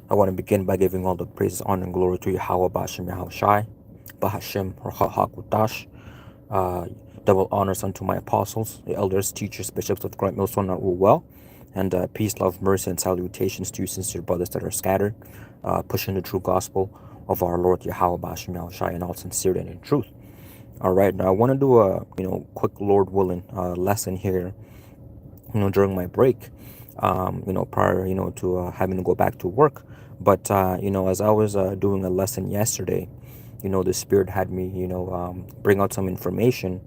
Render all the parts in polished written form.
I want to begin by giving all the praises, honor, and glory to Yahweh Bashem Yahweh Shai, Bahashem Rahakutash. Uh, Double honors unto my apostles, the elders, teachers, bishops of Great Millstone that rule well. And peace, love, mercy, and salutations to you, sincere brothers that are scattered, pushing the true gospel of our Lord Yahweh Bashem Yahweh Shai in all sincerity and in truth. All right, now I want to do a quick Lord willing lesson here, during my break, prior, to having to go back to work. But, as I was doing a lesson yesterday, the Spirit had me, bring out some information,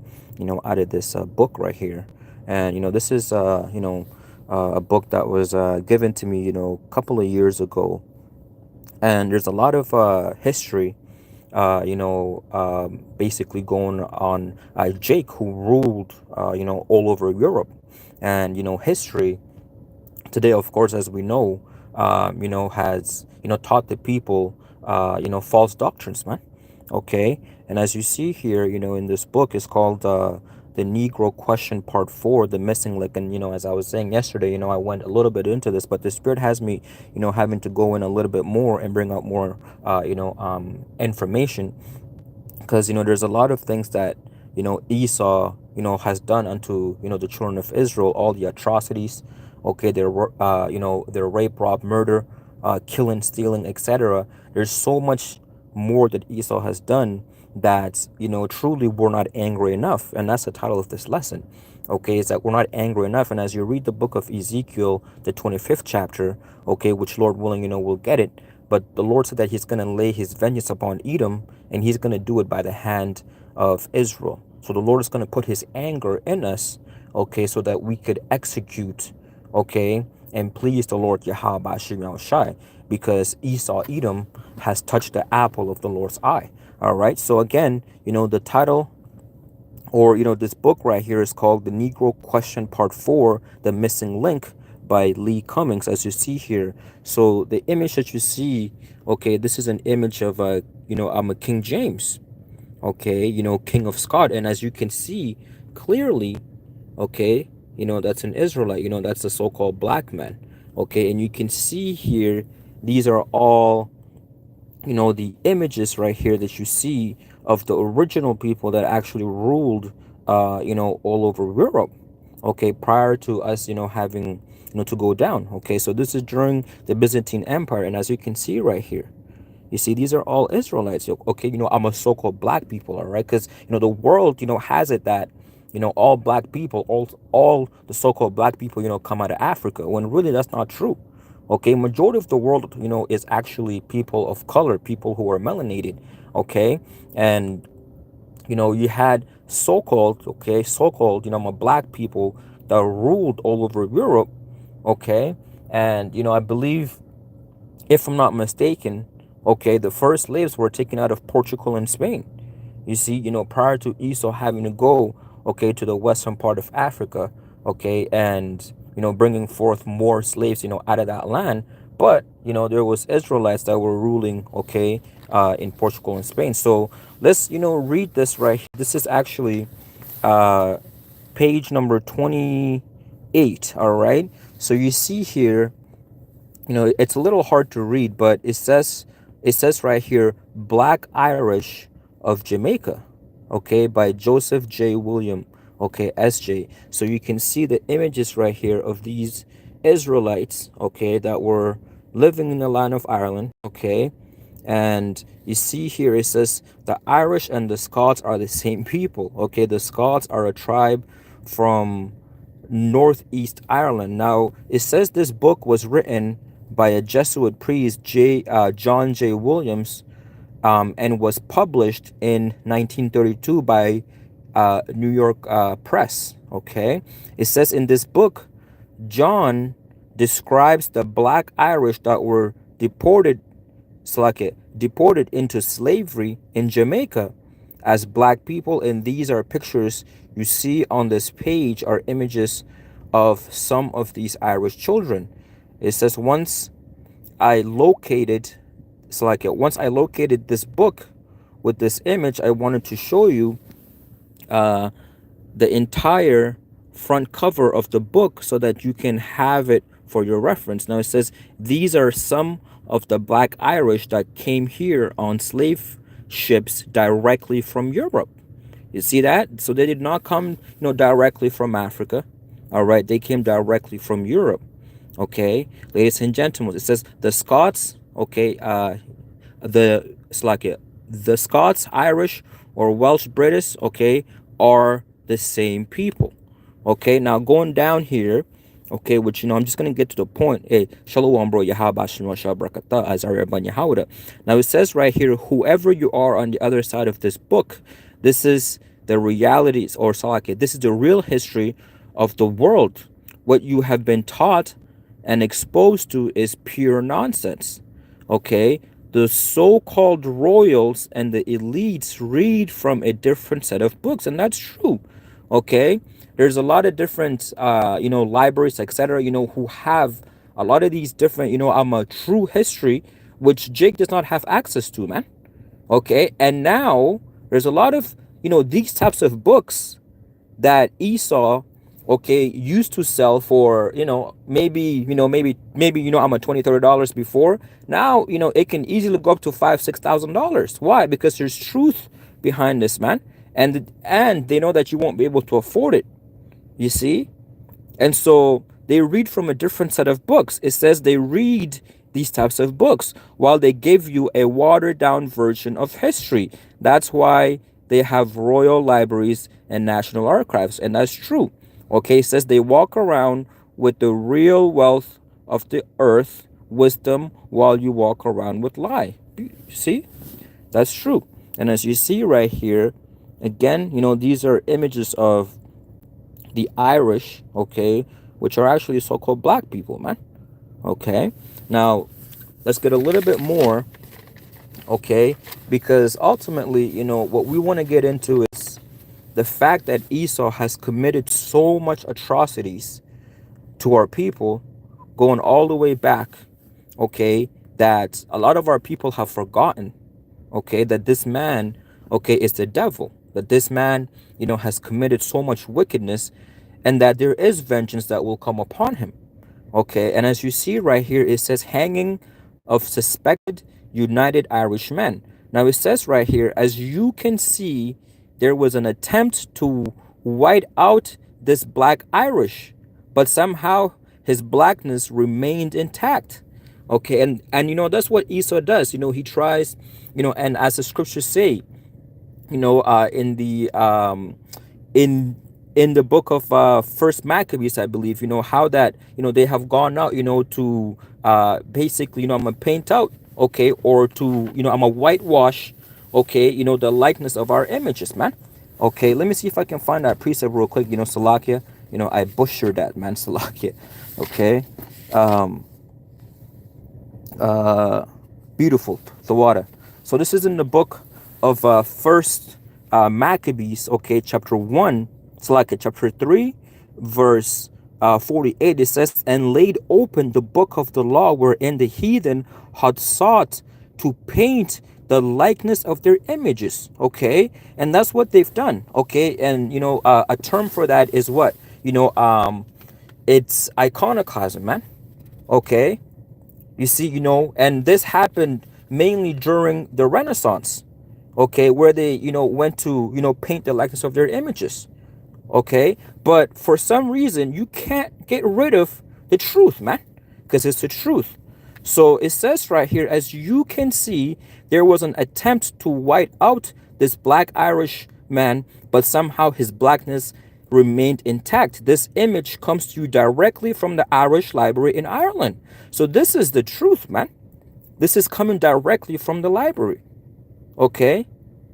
out of this book right here. And, this is, a book that was given to me, a couple of years ago. And there's a lot of history, basically going on Jake, who ruled, all over Europe. And, history today, of course, as we know, has, taught the people, false doctrines, man. Okay. And as you see here, in this book, is called The Negro Question Part 4, The Missing Link. And, as I was saying yesterday, I went a little bit into this, but the Spirit has me, having to go in a little bit more and bring out more, information. Because, there's a lot of things that, Esau, has done unto, the children of Israel, all the atrocities, okay, their rape, rob, murder, killing, stealing, etc. There's so much more that Esau has done that, truly we're not angry enough. And that's the title of this lesson. Okay, is that we're not angry enough. And as you read the book of Ezekiel, the 25th chapter, okay, which Lord willing, we'll get it. But the Lord said that he's going to lay his vengeance upon Edom, and he's going to do it by the hand of Israel. So the Lord is going to put his anger in us, okay, so that we could execute, okay, and please the Lord Yahweh Bashim Yahweh Shai, because Esau, Edom, has touched the apple of the Lord's eye. All right. So again, the title, or this book right here, is called The Negro Question Part 4, The Missing Link, by Lee Cummings, as you see here. So the image that you see, okay, this is an image of I'm a King James, okay, King of Scott. And as you can see clearly, okay, that's an Israelite, that's the so-called black man. Okay, and you can see here, these are all, the images right here that you see of the original people that actually ruled, all over Europe, okay, prior to us, having, to go down. Okay, so this is during the Byzantine Empire. And as you can see right here, you see, these are all Israelites. Okay, I'm a so-called black people, all right? Because, the world, has it that, all black people, all the so-called black people, come out of Africa, when really that's not true. Okay, majority of the world, is actually people of color, people who are melanated. Okay, and, you had so-called, okay, so-called, my black people that ruled all over Europe. Okay, and, I believe, if I'm not mistaken, okay, the first slaves were taken out of Portugal and Spain. You see, prior to Esau having to go, okay, to the western part of Africa, okay, and, bringing forth more slaves, out of that land. But, there was Israelites that were ruling, okay, in Portugal and Spain. So let's, read this right here. This is actually uh, page number 28, all right? So you see here, it's a little hard to read, but it says right here, Black Irish of Jamaica, okay, by Joseph J. William, okay, SJ. So you can see the images right here of these Israelites, okay, that were living in the land of Ireland, okay. And you see here, it says the Irish and the Scots are the same people, okay. The Scots are a tribe from Northeast Ireland. Now, it says this book was written by a Jesuit priest, John J. Williams, and was published in 1932 by New York Press. Okay, it says in this book, John describes the black Irish that were deported into slavery in Jamaica as black people. And these are pictures you see on this page, are images of some of these Irish children. It says, once I located this book with this image, I wanted to show you the entire front cover of the book so that you can have it for your reference. Now it says these are some of the black Irish that came here on slave ships directly from Europe. You see that? So they did not come, directly from Africa. All right, they came directly from Europe. Okay, ladies and gentlemen, it says the Scots. Okay, the Scots, Irish, or Welsh British. Okay, are the same people. Okay, now going down here. Okay, which I'm just gonna get to the point. Hey, Shalom, bro. Yahaba Shema Shabrakata Azariah Ban Yahuda. Now it says right here, whoever you are on the other side of this book, this is the realities, or Salaki, this is the real history of the world. What you have been taught and exposed to is pure nonsense. Okay, the so-called royals and the elites read from a different set of books, and that's true. Okay, there's a lot of different libraries, etc., who have a lot of these different a true history, which Jake does not have access to, man. Okay, and now there's a lot of these types of books that Esau, okay, used to sell for maybe I'm a $20-$30 before. Now it can easily go up to $5,000-$6,000. Why? Because there's truth behind this, man, and they know that you won't be able to afford it. You see, and so they read from a different set of books. It says they read these types of books while they give you a watered down version of history. That's why they have royal libraries and national archives, and that's true. Okay, it says they walk around with the real wealth of the earth, wisdom, while you walk around with lie. You see, that's true. And as you see right here, again, these are images of the Irish, okay, which are actually so-called black people, man. Okay, now let's get a little bit more, okay, because ultimately, what we want to get into is the fact that Esau has committed so much atrocities to our people, going all the way back, okay, that a lot of our people have forgotten, okay, that this man, okay, is the devil, that this man, has committed so much wickedness, and that there is vengeance that will come upon him. Okay, and as you see right here, it says hanging of suspected United Irish men. Now it says right here, as you can see, there was an attempt to white out this black Irish, but somehow his blackness remained intact. Okay, and that's what Esau does. He tries, and as the scriptures say, in the in the book of First Maccabees, I believe, how that they have gone out, to basically, I'm gonna paint out, okay, or to I'm gonna whitewash, okay, the likeness of our images, man. Okay, let me see if I can find that precept real quick. Salakia, I butchered that, man. Salakia. Okay, beautiful, the water. So this is in the book of First Maccabees, okay, chapter 1, Salakia, chapter 3, verse 48. It says, and laid open the book of the law, wherein the heathen had sought to paint the likeness of their images. Okay, and that's what they've done. Okay, and a term for that is what it's iconoclasm, man. Okay, you see, and this happened mainly during the Renaissance, okay, where they went to paint the likeness of their images. Okay, but for some reason you can't get rid of the truth, man, because it's the truth. So it says right here, as you can see, there was an attempt to white out this black Irish man, but somehow his blackness remained intact. This image comes to you directly from the Irish Library in Ireland. So this is the truth, man. This is coming directly from the library. Okay,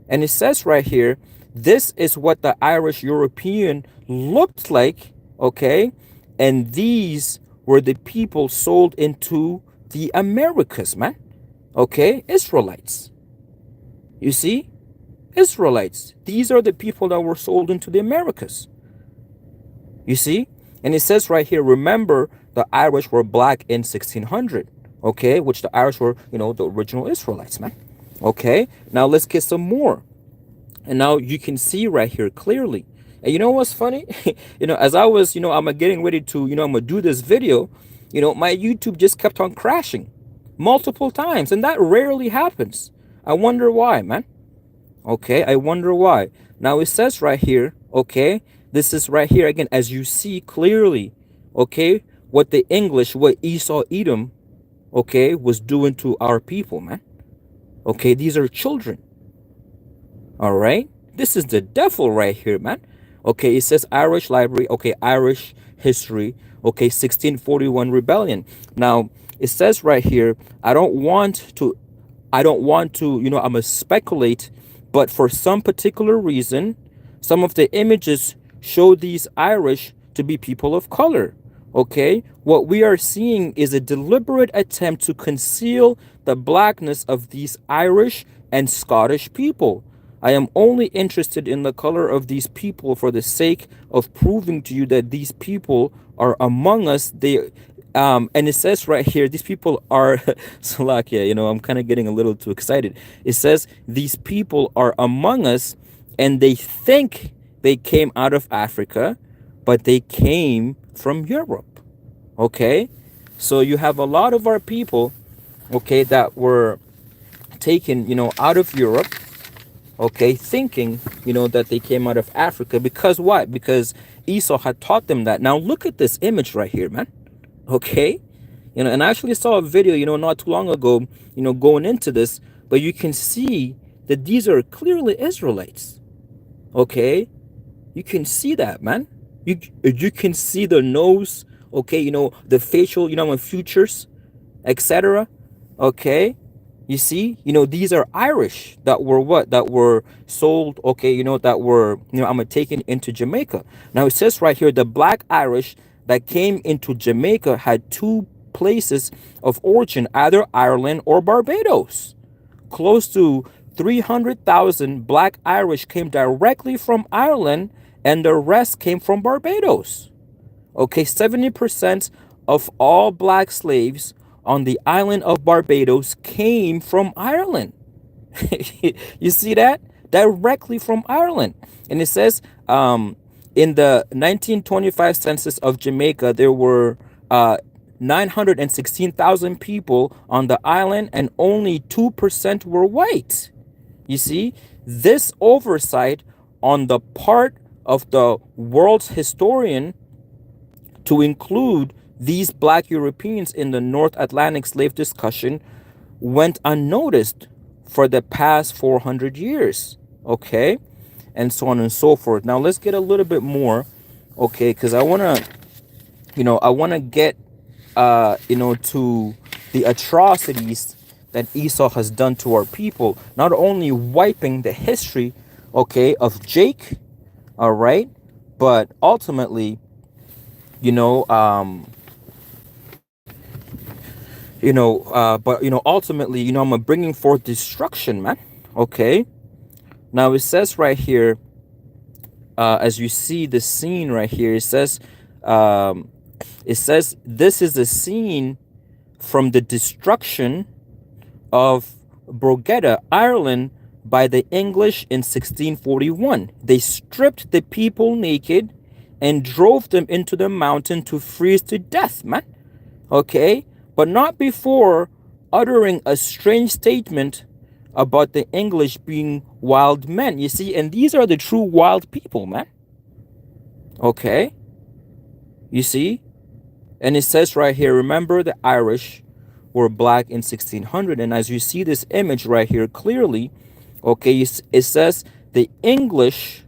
and it says right here, this is what the Irish European looked like, okay? And these were the people sold into the Americas, man. Okay? Israelites. You see? Israelites. These are the people that were sold into the Americas. You see? And it says right here, remember, the Irish were black in 1600, okay? Which the Irish were, the original Israelites, man. Okay? Now let's get some more. And now you can see right here clearly. And you know what's funny? As I was, I'm getting ready to, I'm gonna do this video. My YouTube just kept on crashing multiple times, and that rarely happens. I wonder why, man. Okay, I wonder why. Now it says right here, okay, this is right here again, as you see clearly, okay, what Esau Edom, okay, was doing to our people, man. Okay, these are children. All right, this is the devil right here, man. Okay, it says Irish library, okay, Irish history, okay, 1641 rebellion. Now it says right here, I don't want to, I'm gonna speculate, but for some particular reason, some of the images show these Irish to be people of color. Okay, what we are seeing is a deliberate attempt to conceal the blackness of these Irish and Scottish people. I am only interested in the color of these people for the sake of proving to you that these people are among us. And it says right here, these people are Salakia, I'm kind of getting a little too excited. It says these people are among us, and they think they came out of Africa, but they came from Europe. Okay, so you have a lot of our people, okay, that were taken, out of Europe, okay, thinking, that they came out of Africa. Because what? Because Esau had taught them that. Now look at this image right here, man. Okay, and I actually saw a video, not too long ago, going into this, but you can see that these are clearly Israelites. Okay, you can see that, man. You can see the nose, okay, the facial, and features, etc. Okay, you see, these are Irish that were what? That were sold, okay, that were, taken into Jamaica. Now it says right here, the black Irish that came into Jamaica had two places of origin, either Ireland or Barbados. Close to 300,000 black Irish came directly from Ireland, and the rest came from Barbados. Okay, 70% of all black slaves on the island of Barbados came from Ireland. You see that? Directly from Ireland. And it says in the 1925 census of Jamaica, there were 916,000 people on the island, and only 2% were white. You see, this oversight on the part of the world's historian to include these black Europeans in the North Atlantic slave discussion went unnoticed for the past 400 years. Okay, and so on and so forth. Now let's get a little bit more, okay, because I want to get to the atrocities that Esau has done to our people, not only wiping the history, okay, of Jake, all right, but ultimately, ultimately, I'm bringing forth destruction, man. Okay. Now it says right here, as you see the scene right here, it says this is a scene from the destruction of Drogheda, Ireland, by the English in 1641. They stripped the people naked and drove them into the mountain to freeze to death, man. Okay, but not before uttering a strange statement about the English being wild men. You see, and these are the true wild people, man. Okay, you see, and it says right here, remember the Irish were black in 1600, and as you see this image right here clearly, okay, it says the English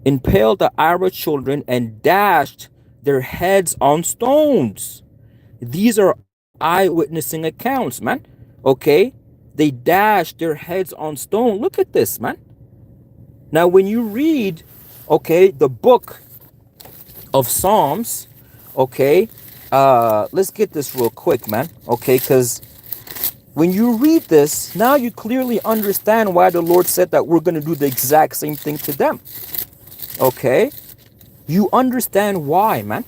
impaled the Irish children and dashed their heads on stones. These are eyewitnessing accounts, man. Okay, they dashed their heads on stone. Look at this, man. Now when you read, okay, the book of Psalms, okay, let's get this real quick, man. Okay, because when you read this, now you clearly understand why the Lord said that we're going to do the exact same thing to them. Okay, you understand why, man.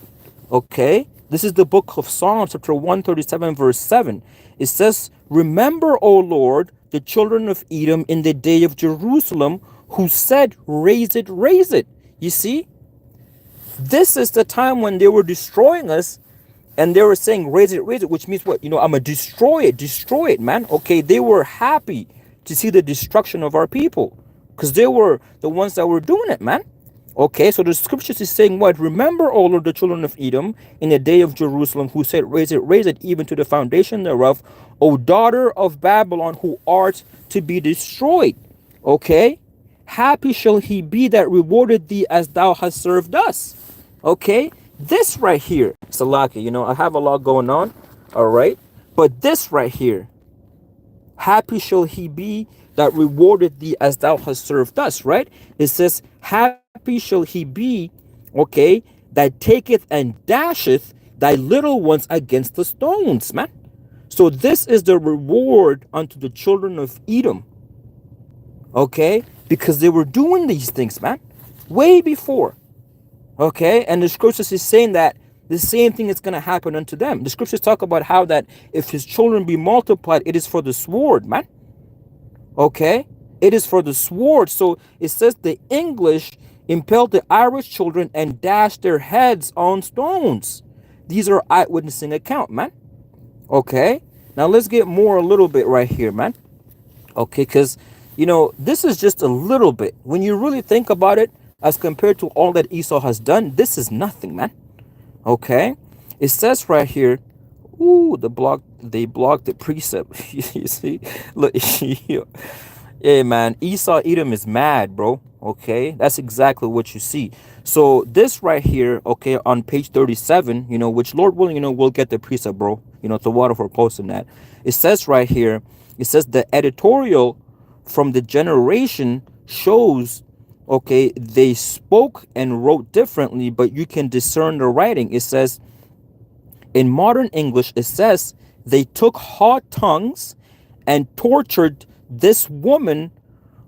Okay, this is the book of Psalms, chapter 137, verse 7. It says, remember, O Lord, the children of Edom in the day of Jerusalem, who said, raise it, raise it. You see, this is the time when they were destroying us, And they were saying, raise it, which means what? I'm gonna destroy it, man. Okay, they were happy to see the destruction of our people because they were the ones that were doing it, man. Okay, so the scriptures is saying what? Remember, O Lord, the children of Edom in the day of Jerusalem, who said, raise it even to the foundation thereof, O daughter of Babylon, who art to be destroyed. Okay, happy shall he be that rewarded thee as thou hast served us. Okay, this right here, Salaki, I have a lot going on, all right, but this right here, happy shall he be that rewarded thee as thou hast served us, right? It says, happy shall he be, okay, that taketh and dasheth thy little ones against the stones, man. So this is the reward unto the children of Edom, okay, because they were doing these things, man, way before. Okay, and the scriptures is saying that the same thing is going to happen unto them. The scriptures talk about how that if his children be multiplied, it is for the sword, man. Okay, it is for the sword. So it says the English impelled the Irish children and dashed their heads on stones. These are eyewitnessing account, man. Okay, now let's get more a little bit right here, man. Okay, because this is just a little bit. When you really think about it, as compared to all that Esau has done, this is nothing, man. Okay, it says right here, ooh, they blocked the precept. You see, look, yeah, man, Esau Edom is mad, bro. Okay, that's exactly what you see. So this right here, okay, on page 37, which Lord willing, we'll get the precept, bro. The water for posting that. It says right here, it says the editorial from the generation shows, okay, they spoke and wrote differently, but you can discern the writing. It says in modern English, it says they took hot tongues and tortured this woman,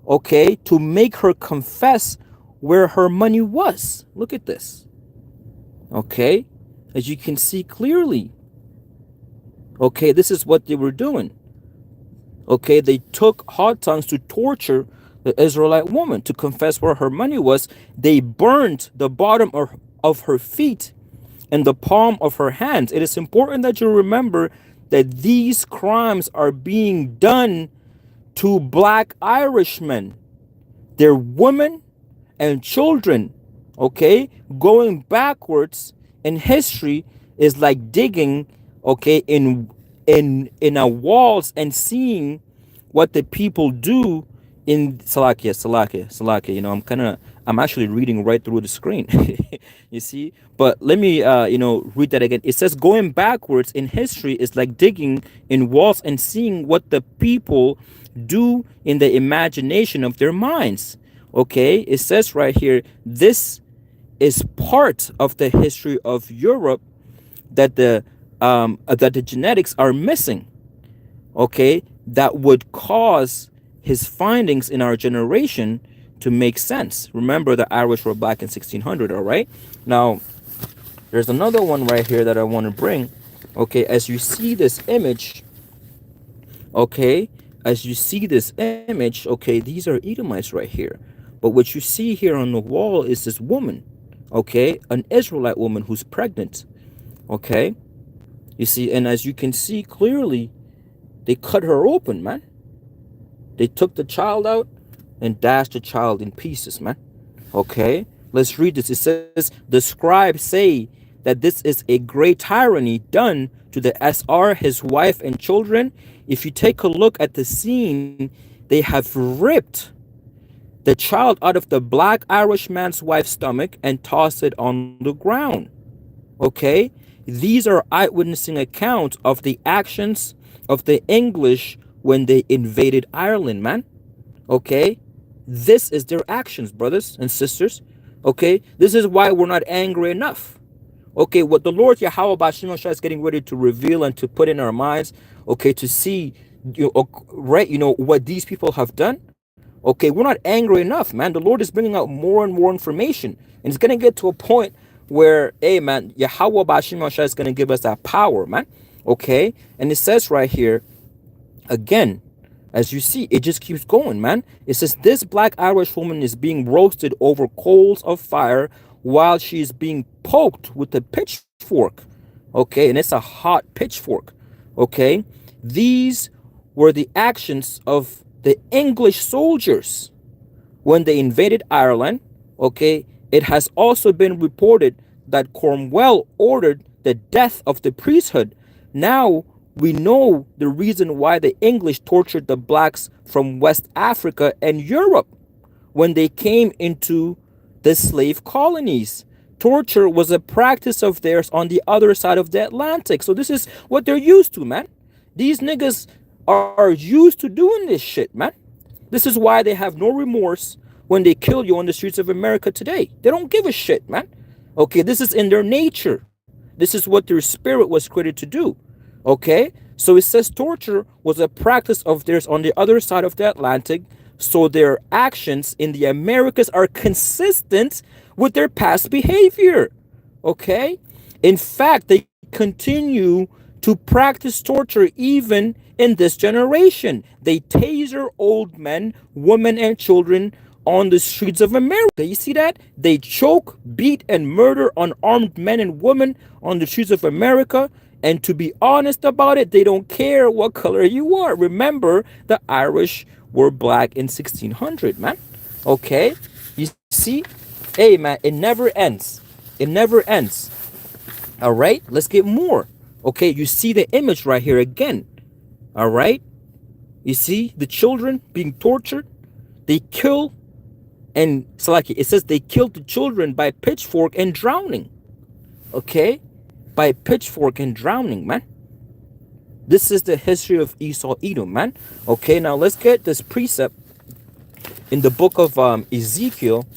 okay, to make her confess where her money was. Look at this. Okay, as you can see clearly. Okay, this is what they were doing. Okay, they took hot tongues to torture the Israelite woman to confess where her money was. They burned the bottom of her feet and the palm of her hands. It is important that you remember that these crimes are being done to black Irishmen. They're women and children. Okay, going backwards in history is like digging, okay, in our walls and seeing what the people do in Salakia. I'm actually reading right through the screen. You see, but let me read that again. It says going backwards in history is like digging in walls and seeing what the people do in the imagination of their minds. Okay, it says right here, this is part of the history of Europe that the genetics are missing, okay, that would cause his findings in our generation to make sense. Remember, the Irish were black in 1600, all right? Now, there's another one right here that I want to bring. Okay, as you see this image, okay, okay, these are Edomites right here. But what you see here on the wall is this woman, okay, an Israelite woman who's pregnant, okay? You see, and as you can see clearly, they cut her open, man. They took the child out and dashed the child in pieces, man. Okay, let's read this. It says, the scribes say that this is a great tyranny done to the SR, his wife and children. If you take a look at the scene, they have ripped the child out of the black Irish man's wife's stomach and tossed it on the ground. Okay, these are eyewitnessing accounts of the actions of the English when they invaded Ireland, man. Okay, this is their actions, brothers and sisters. Okay, this is why we're not angry enough. Okay, what the Lord Yahweh Bashim Shah is getting ready to reveal and to put in our minds, okay, to see, right, what these people have done. Okay, we're not angry enough, man. The Lord is bringing out more and more information, and it's gonna get to a point where, hey, man, Yahweh Bashim Shah is gonna give us that power, man. Okay, and it says right here, again, as you see, it just keeps going, man. It says this black Irish woman is being roasted over coals of fire while she is being poked with a pitchfork. Okay, and it's a hot pitchfork. Okay, these were the actions of the English soldiers when they invaded Ireland. Okay, it has also been reported that Cromwell ordered the death of the priesthood. Now we know the reason why the English tortured the blacks from West Africa and Europe when they came into the slave colonies. Torture was a practice of theirs on the other side of the Atlantic. So this is what they're used to, man. These niggas are used to doing this shit, man. This is why they have no remorse when they kill you on the streets of America today. They don't give a shit, man. Okay, this is in their nature. This is what their spirit was created to do. Okay, so it says torture was a practice of theirs on the other side of the Atlantic. So their actions in the Americas are consistent with their past behavior. Okay, in fact, they continue to practice torture even in this generation. They taser old men, women, and children on the streets of America. You see that? They choke, beat, and murder unarmed men and women on the streets of America. And to be honest about it, they don't care what color you are. Remember, the Irish were black in 1600, man. Okay? You see? Hey, man, it never ends. It never ends. All right? Let's get more. Okay? You see the image right here again. All right? You see the children being tortured? They kill, and Salaki, it says they killed the children by pitchfork and drowning. Okay? By pitchfork and drowning, man. This is the history of Esau Edom, man. Okay, now let's get this precept in the book of Ezekiel.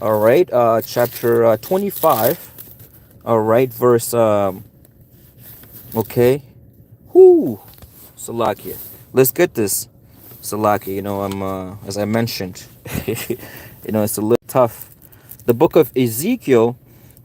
All right, chapter 25. All right, verse okay. Whoo, Salakia. Let's get this, Salakia. You know, I'm as I mentioned, you know, it's a little tough. The book of Ezekiel,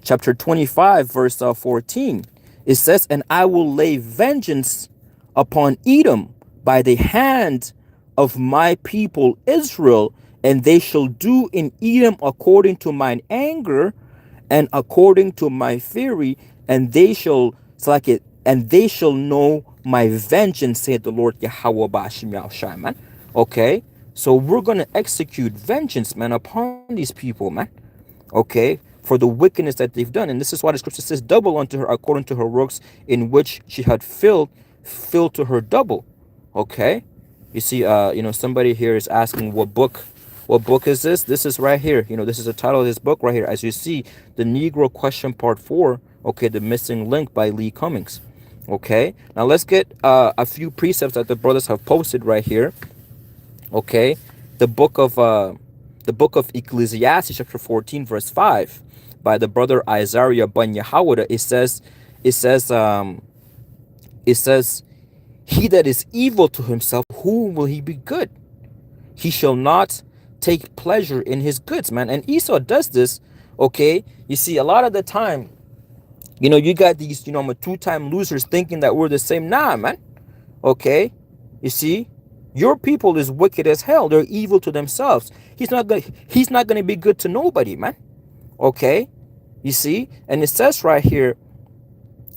chapter 25, verse 14. It says, "And I will lay vengeance upon Edom by the hand of my people Israel, and they shall do in Edom according to mine anger and according to my fury, and they shall select it, and they shall know my vengeance, said the Lord Yahweh Bashim Yahushai, man." Okay, so we're gonna execute vengeance, man, upon these people, man. Okay, for the wickedness that they've done. And this is why the scripture says, double unto her according to her works in which she had filled to her double. Okay, you see, you know, somebody here is asking what book is this? This is right here. You know, this is the title of this book right here. As you see, the Negro Question Part 4. Okay, the missing link by Lee Cummings. Okay, now let's get a few precepts that the brothers have posted right here. Okay, the book of Ecclesiastes chapter 14 verse 5 by the brother Isaiah ben Yahawada. It says, he that is evil to himself, whom will he be good? He shall not take pleasure in his goods, man. And Esau does this. Okay, you see, a lot of the time, you know, you got these, you know, I'm a two-time losers thinking that we're the same. Nah, man. Okay, you see, your people is wicked as hell. They're evil to themselves. He's not gonna be good to nobody, man. Okay, you see, and it says right here,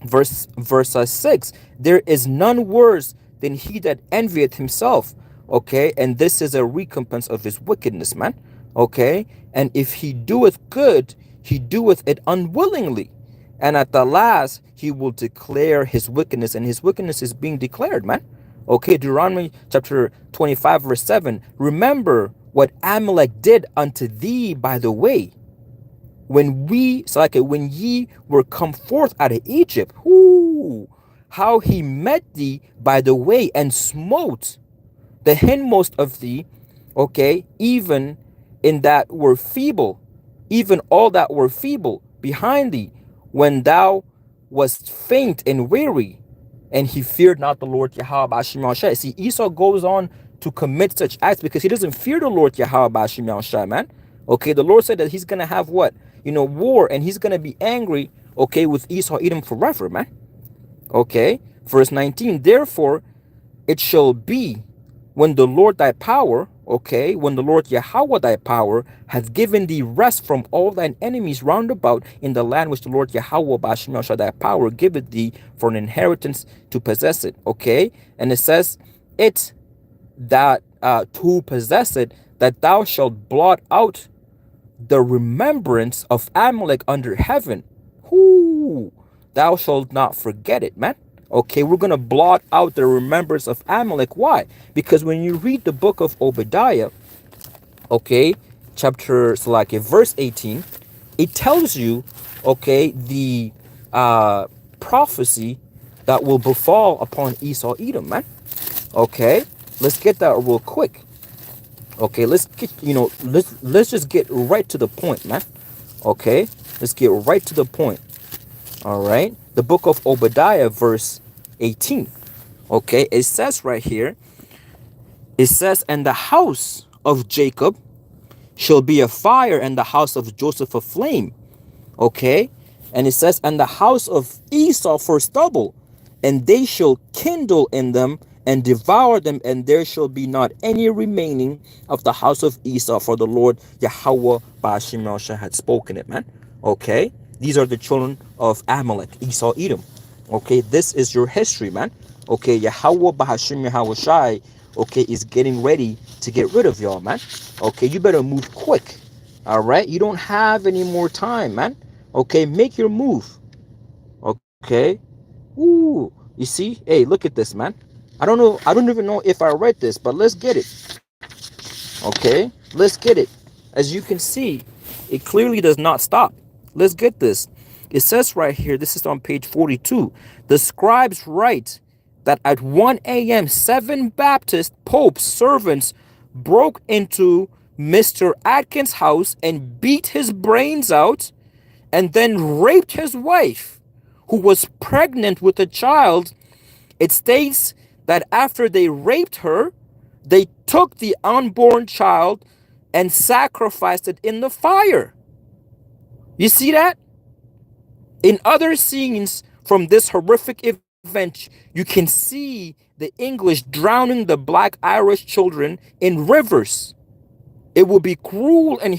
verse 6, there is none worse than he that envieth himself. Okay, and this is a recompense of his wickedness, man. Okay, and if he doeth good, he doeth it unwillingly, and at the last he will declare his wickedness, and his wickedness is being declared, man. Okay, Deuteronomy chapter 25 verse 7. Remember what Amalek did unto thee by the way, when ye were come forth out of Egypt. Ooh, how he met thee by the way, and smote the hindmost of thee, okay, even in that were feeble, even all that were feeble behind thee, when thou wast faint and weary, and he feared not the Lord Yahweh Bashim Yahushai. See, Esau goes on to commit such acts because he doesn't fear the Lord Yahweh Bashim Yahushai, man. Okay, the Lord said that he's gonna have what? You know, war, and he's gonna be angry, okay, with Esau Edom forever, man. Okay, verse 19, therefore it shall be when the Lord thy power, okay, when the Lord Yahweh thy power hath given thee rest from all thine enemies round about in the land which the Lord Yahweh Bashim Yahshua thy power giveth thee for an inheritance to possess it, okay? And it says, it that to possess it, that thou shalt blot out the remembrance of Amalek under heaven. Whoo! Thou shalt not forget it, man. Okay, we're gonna blot out the remembrance of Amalek. Why? Because when you read the book of Obadiah, okay, chapter so like verse 18, it tells you, okay, the prophecy that will befall upon Esau Edom, man. Okay, let's get that real quick. Okay, let's get, let's just get right to the point, man. Okay, let's get right to the point. All right, the book of Obadiah, verse 18. Okay, it says right here, it says, and the house of Jacob shall be a fire, and the house of Joseph a flame. Okay, and it says, and the house of Esau for stubble, and they shall kindle in them and devour them, and there shall be not any remaining of the house of Esau, for the Lord Yahweh Ba'ashim Yahshua had spoken it, man. Okay, these are the children of Amalek, Esau, Edom. Okay, this is your history, man. Okay, Yahweh Ba'ashim Yahweh Shai, okay, is getting ready to get rid of y'all, man. Okay, you better move quick. All right, you don't have any more time, man. Okay, make your move. Okay. Ooh, you see? Hey, look at this, man. I don't know. I don't even know if I read this, but let's get it. Okay, let's get it. As you can see, it clearly does not stop. Let's get this. It says right here, this is on page 42. The scribes write that at 1 a.m., 7 Baptist Pope's servants broke into Mr. Atkins' house and beat his brains out and then raped his wife, who was pregnant with a child. It states that after they raped her, they took the unborn child and sacrificed it in the fire. You see that? In other scenes from this horrific event, you can see the English drowning the black Irish children in rivers. It would be cruel and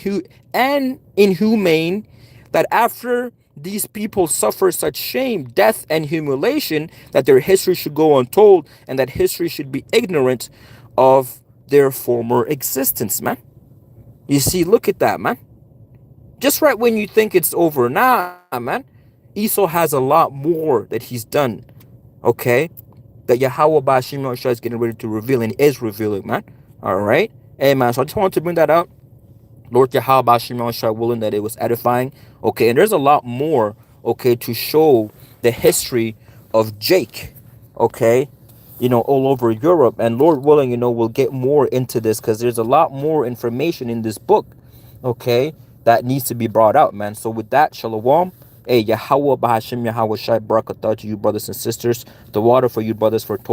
inhumane that after these people suffer such shame, death, and humiliation, that their history should go untold and that history should be ignorant of their former existence, man. You see, look at that, man. Just right when you think it's over, nah, man. Esau has a lot more that he's done, okay? That Yahweh Ba'ashim Yahshua is getting ready to reveal and is revealing, man. All right? Hey, man, so I just wanted to bring that out. Lord Yahweh Ba'ashim Yahshua willing that it was edifying. Okay, and there's a lot more, okay, to show the history of Jake, okay, all over Europe. And Lord willing, we'll get more into this because there's a lot more information in this book, okay, that needs to be brought out, man. So with that, shalom. Hey, Yahweh Bahashim Yahweh Shai Barakatah to you brothers and sisters. The water for you brothers for for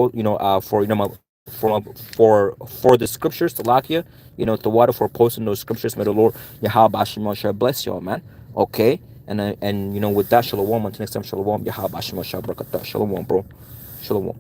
the scriptures, Talakia, the water for posting those scriptures. May the Lord Yahweh Bahashim Shai bless y'all, man. Okay, and with that, shalom. Until next time, shalom. Yahweh Bahashim Shai Barakatah. Shalom, bro. Shalom.